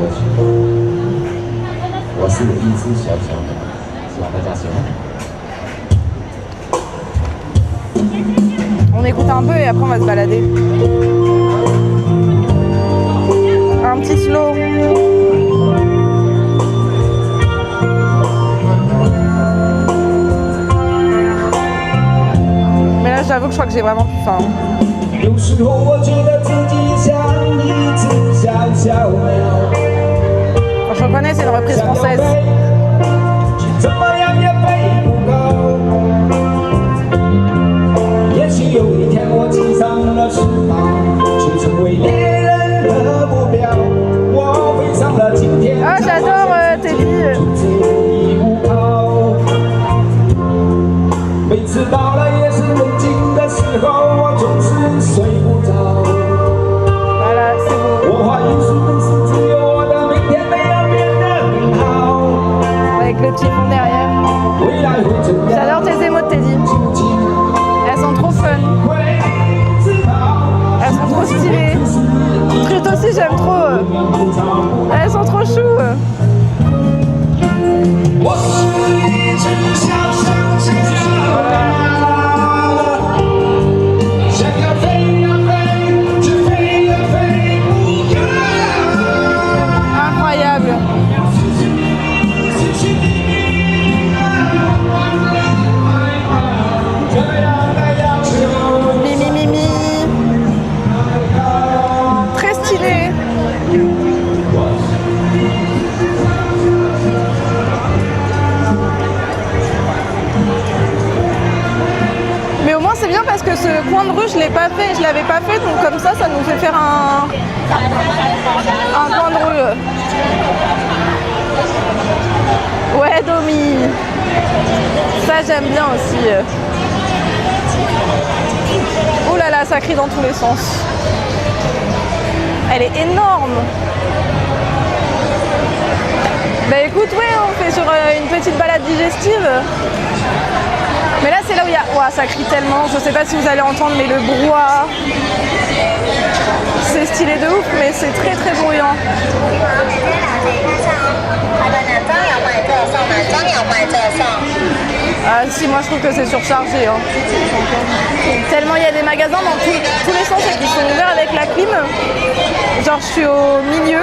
歌曲。我是一只小小鸟，希望大家喜欢。On écoute un peu et après on va se balader. Un petit slow. Mais là j'avoue que je crois que j'ai vraiment plus faim. 有时候我觉得自己像一只小小鸟。 Je reconnais, c'est une reprise française. 怎么样也飞不高。也许有一天我栖上了翅膀，去成为猎人的目标。我飞上了青天。Ah, j'adore Teddy. 每次到了夜深人静的时候，我总是睡不着。Voilà, c'est beau. 我怀疑是不是只有我的明天没有变得更好。Avec le petit fond derrière. 未来会怎样？ J'adore tes émots de Teddy. Elles sont trop fun. Elles sont trop stylées. Truc aussi, j'aime trop. Elles sont trop chou. 我是一只小小鸟，想要飞呀飞，只飞呀飞不高。 Incroyable. Mimi Mimi. Très stylé. Mais au moins c'est bien parce que ce coin de rue je l'avais pas fait, donc comme ça nous fait faire un coin de rue. Ouais Domi. Ça j'aime bien aussi. Oh là là, ça crie dans tous les sens. Elle est énorme. Bah écoute, ouais, on fait sur une petite balade digestive. Mais là, c'est là où il y a... Ouah, ça crie tellement. Je sais pas si vous allez entendre, mais le brouhaha. C'est stylé de ouf, mais c'est très très bruyant. Ah si, moi je trouve que c'est surchargé. Hein. Tellement il y a des magasins dans tous les sens et qui sont ouverts avec la clim. Genre je suis au milieu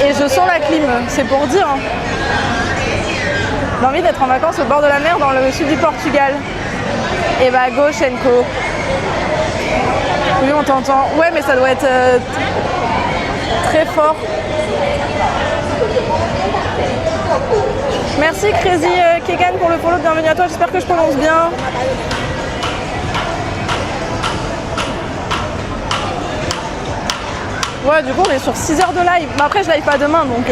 et je sens la clim, c'est pour dire. Hein. J'ai envie d'être en vacances au bord de la mer dans le sud du Portugal. Et bah go Shenko. Oui on t'entend. Ouais mais ça doit être très fort. Merci Crazy Kegan pour le follow, bienvenue à toi, j'espère que je prononce bien. Ouais du coup on est sur 6 heures de live, mais après je live pas demain donc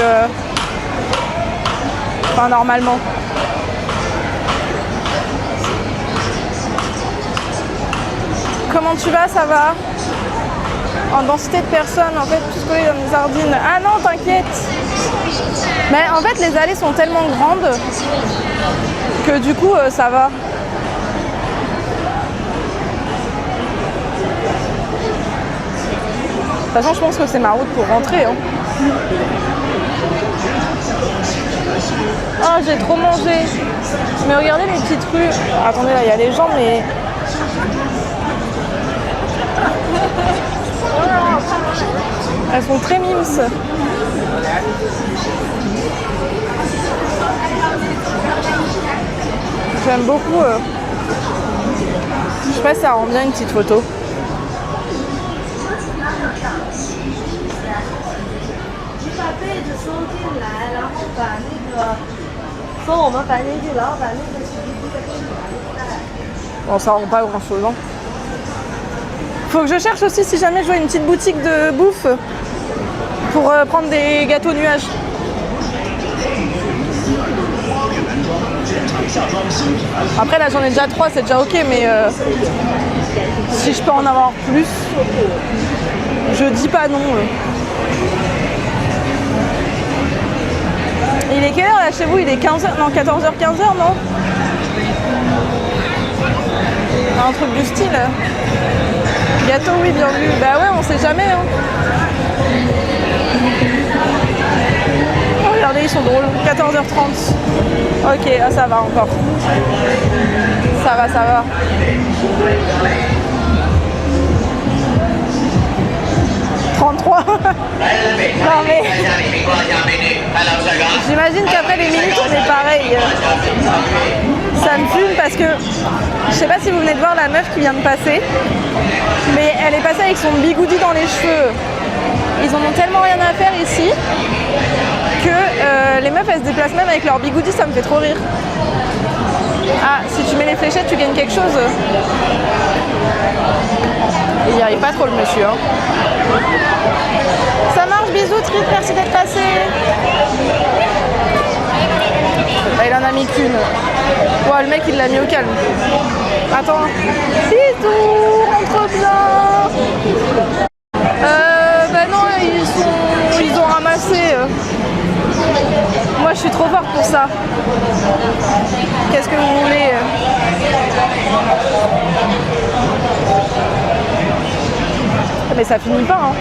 enfin normalement. Comment tu vas, ça va? En densité de personnes, en fait, tout collé dans des sardines. Ah non, t'inquiète. Mais en fait, les allées sont tellement grandes que du coup, ça va. De toute façon, je pense que c'est ma route pour rentrer. Hein. Oh, j'ai trop mangé. Mais regardez les petites rues. Attendez, là, il y a les gens, mais... Elles sont très mimes. J'aime beaucoup. Je sais pas si ça rend bien une petite photo. Bon, ça rend pas grand chose. Hein. Faut que je cherche aussi si jamais je vois une petite boutique de bouffe pour prendre des gâteaux nuages. Après là j'en ai déjà 3, c'est déjà ok, mais si je peux en avoir plus, je dis pas non. Il est quelle heure là chez vous? Il est 15h, non 14h, 15h non? Un truc du style. Gâteau oui, bien vu. Bah ouais, on sait jamais. Hein. ils sont drôles. 14h30. Ok, ah, ça va encore. Ça va, ça va. « 33 » Non mais... J'imagine qu'après les minutes on est pareil. Ça me fume parce que... Je sais pas si vous venez de voir la meuf qui vient de passer. Mais elle est passée avec son bigoudi dans les cheveux. Ils en ont tellement rien à faire ici que les meufs elles se déplacent même avec leur bigoudi, ça me fait trop rire. Ah, si tu mets les fléchettes, tu gagnes quelque chose. Il n'y arrive pas trop le monsieur. Hein. Ça marche, bisous, Trit, merci d'être passé. Bah, il en a mis qu'une. Ouais, le mec il l'a mis au calme. Attends. Bisous, rentre bien. Bah non, ils ont ramassé. Moi je suis trop forte pour ça. Qu'est-ce que vous voulez? Mais ça finit pas hein.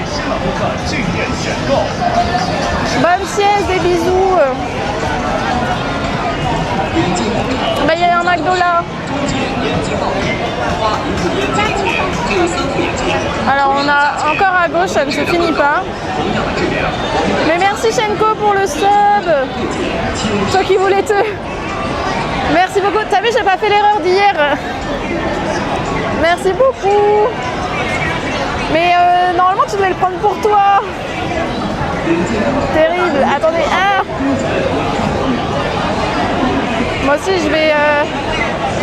Bonne sieste, des bisous. Bah il y a un McDo là. Alors on a encore à gauche, ça ne se finit pas. Mais merci Shenko pour le sub. Toi qui voulais te... Merci beaucoup. T'as vu, j'ai pas fait l'erreur d'hier. Merci beaucoup. Mais normalement tu devais le prendre pour toi. Terrible. Attendez. Ah. Moi aussi je vais...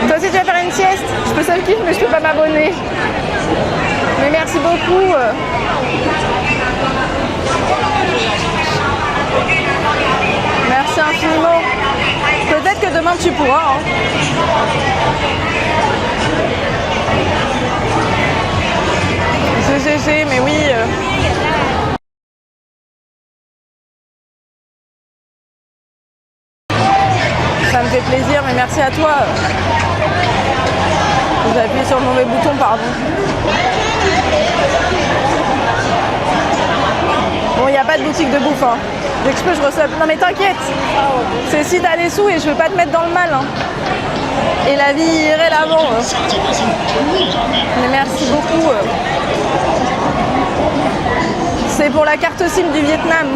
Toi aussi tu vas faire une sieste. Je peux ça le kiff mais je peux pas m'abonner. Mais merci beaucoup. Merci infiniment. Peut-être que demain tu pourras. Hein. GG, mais oui. Ça me fait plaisir, mais merci à toi. J'ai appuyé sur le mauvais bouton, pardon. Bon, il n'y a pas de boutique de bouffe. Hein. Dès que je peux, je reçois. Non, mais t'inquiète. C'est si t'as les sous et je veux pas te mettre dans le mal. Hein. Et la vie irait l'avant. Hein. Mais merci beaucoup. C'est pour la carte SIM du Vietnam.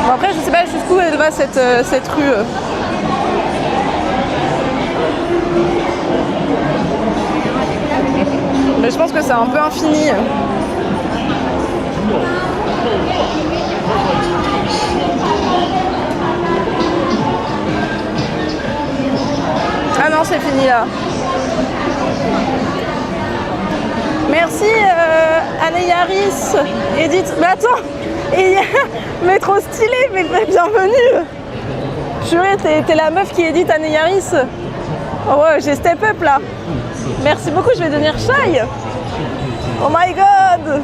Bon, après, je sais pas jusqu'où elle va cette rue. Mais je pense que c'est un peu infini. Ah non, c'est fini là. Merci Anne Yaris, Edith. Mais attends, mais trop stylé, mais bienvenue. Purée, t'es la meuf qui édite Anne Yaris. Oh ouais, j'ai step up là. Merci beaucoup, je vais devenir shy. Oh my god.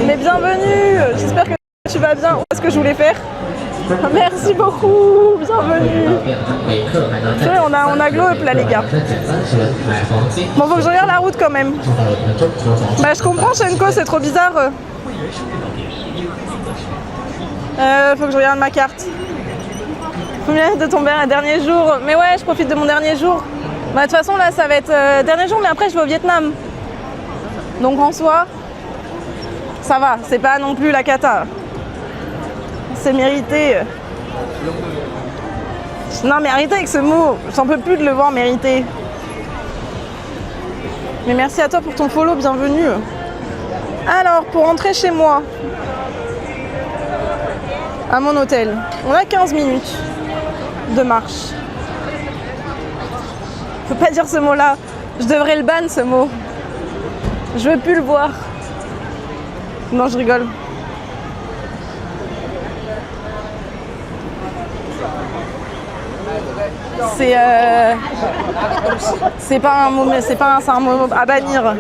Mais bienvenue. J'espère que tu vas bien. Où est-ce que je voulais faire? Merci beaucoup, bienvenue. On a glow up là les gars. Bon, faut que je regarde la route quand même. Bah je comprends Shenko, c'est trop bizarre. Faut que je regarde ma carte. Combien de ton dernier jour? Mais ouais, je profite de mon dernier jour. Bah de toute façon là ça va être dernier jour, mais après je vais au Vietnam. Donc en soi, ça va, c'est pas non plus la cata. C'est mérité. Non, mérité avec ce mot, j'en peux plus de le voir mérité. Mais merci à toi pour ton follow, bienvenue. Alors, pour rentrer chez moi, à mon hôtel, on a 15 minutes de marche. Faut pas dire ce mot-là, je devrais le ban ce mot. Je veux plus le voir. Non, je rigole. C'est pas un mot, mais c'est un mot à bannir.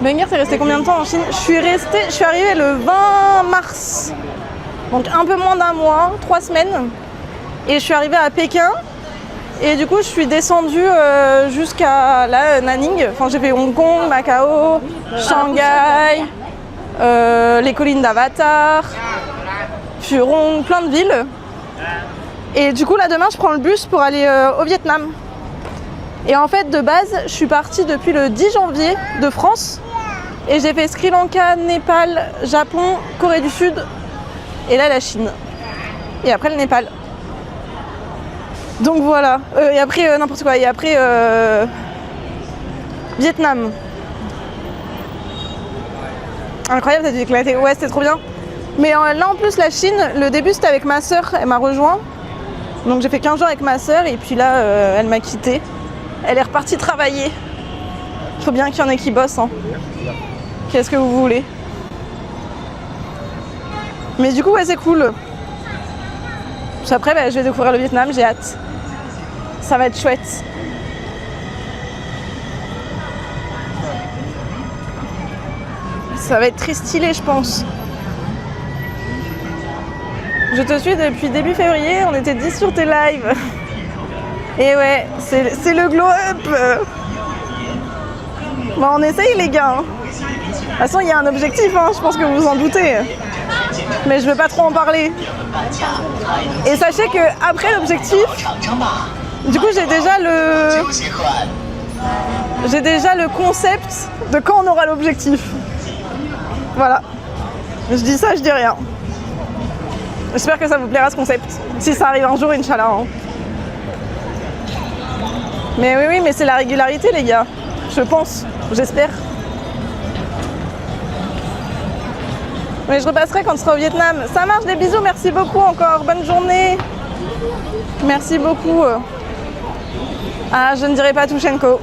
Wenger, t'es resté combien de temps en Chine? Je suis arrivée le 20 mars, donc un peu moins d'un mois, 3 semaines, et je suis arrivée à Pékin. Et du coup, je suis descendue jusqu'à Nanning. Enfin, j'ai fait Hong Kong, Macao, Shanghai, les collines d'Avatar, Phuong, plein de villes. Et du coup, là, demain, je prends le bus pour aller au Vietnam. Et en fait, de base, je suis partie depuis le 10 janvier de France. Et j'ai fait Sri Lanka, Népal, Japon, Corée du Sud. Et là, la Chine. Et après, le Népal. Donc voilà. Et après, n'importe quoi. Et après, Vietnam. Incroyable, t'as dû éclater. Ouais, c'était trop bien. Mais là, en plus, la Chine, le début, c'était avec ma sœur. Elle m'a rejoint. Donc j'ai fait 15 jours avec ma sœur. Et puis là, elle m'a quittée. Elle est repartie travailler. Il faut bien qu'il y en ait qui bossent. Hein. Qu'est-ce que vous voulez? Mais du coup, ouais, c'est cool. Puis après, bah, je vais découvrir le Vietnam, j'ai hâte. Ça va être chouette. Ça va être très stylé, je pense. Je te suis depuis début février, on était 10 sur tes lives. Et ouais, c'est le glow up. Bon, on essaye les gars. De toute façon, il y a un objectif, hein, je pense que vous vous en doutez. Mais je veux pas trop en parler. Et sachez que après l'objectif, du coup j'ai déjà le concept de quand on aura l'objectif. Voilà. Je dis ça, je dis rien. J'espère que ça vous plaira ce concept. Si ça arrive un jour, Inch'Allah. Hein. Mais oui, mais c'est la régularité les gars. Je pense, j'espère. Mais je repasserai quand on sera au Vietnam. Ça marche, des bisous, merci beaucoup encore. Bonne journée. Merci beaucoup. Ah, je ne dirai pas Touchenko.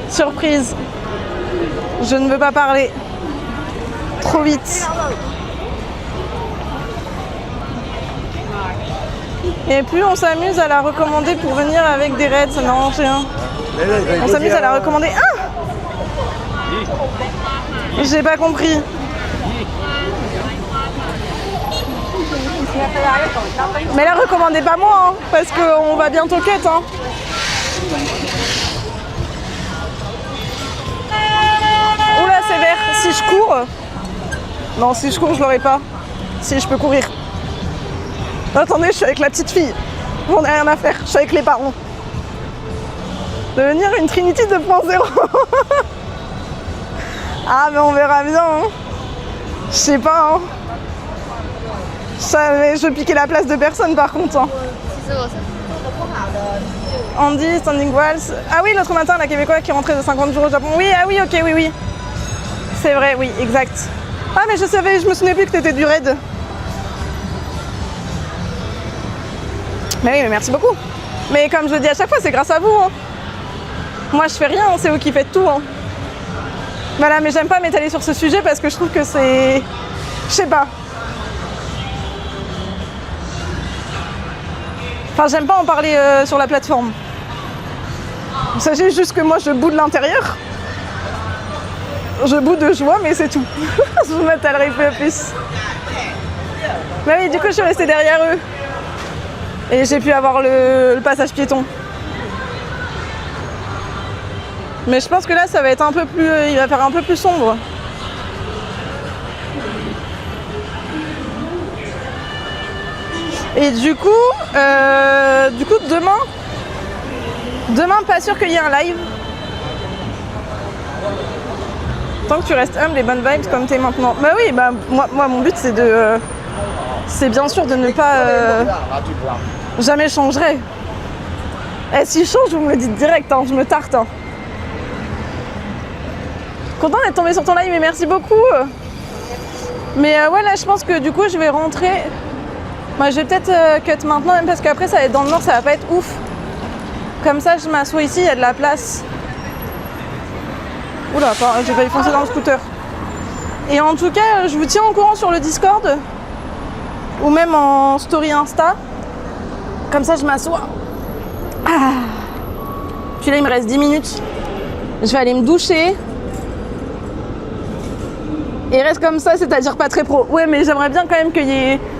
Surprise. Je ne veux pas parler. Trop vite. Et puis on s'amuse à la recommander pour venir avec des raids, ça n'arrange rien. On s'amuse à la recommander. Ah! J'ai pas compris. Mais la recommandez pas moi, hein, parce qu'on va bientôt cut. Hein. Oula, c'est vert. Si je cours... Non, si je cours, je l'aurai pas. Si je peux courir. Attendez, je suis avec la petite fille. On n'a rien à faire. Je suis avec les parents. Devenir une Trinity 2.0. Ah, mais on verra bien. Hein. Je sais pas. Hein. Je piquais la place de personne par contre. Hein. Andy, Standing Walls. Ah oui, l'autre matin, la Québécoise qui rentrait de 50 jours au Japon. Oui, ah oui, ok, oui. C'est vrai, oui, exact. Ah, mais je me souvenais plus que t'étais du raid. Mais oui, mais merci beaucoup. Mais comme je le dis à chaque fois, c'est grâce à vous. Hein. Moi, je fais rien, c'est vous qui faites tout. Hein. Voilà, mais j'aime pas m'étaler sur ce sujet parce que je trouve que c'est... Je sais pas. Enfin, j'aime pas en parler sur la plateforme. Sachez juste que moi, je boue de l'intérieur. Je boue de joie, mais c'est tout. Je vous m'étalerai plus. Mais oui, du coup, je suis restée derrière eux. Et j'ai pu avoir le passage piéton. Mais je pense que là, ça va être un peu plus... il va faire un peu plus sombre. Et du coup demain, pas sûr qu'il y ait un live. Tant que tu restes humble et bonne vibes comme t'es maintenant. Bah oui, bah moi mon but c'est de... c'est bien sûr de ne pas... jamais changerai. Et si je change, vous me le dites direct, hein, je me tarte. Hein. Content d'être tombée sur ton live, mais merci beaucoup. Mais ouais, là je pense que du coup je vais rentrer. Moi je vais peut-être cut maintenant, même parce qu'après ça va être dans le nord, ça va pas être ouf. Comme ça je m'assois ici, il y a de la place. Oula, j'ai failli foncer dans le scooter. Et en tout cas, je vous tiens au courant sur le Discord. Ou même en story Insta. Comme ça je m'assois. Ah. Puis là il me reste 10 minutes. Je vais aller me doucher. Et reste comme ça, c'est-à-dire pas très pro. Ouais, mais j'aimerais bien quand même qu'il y ait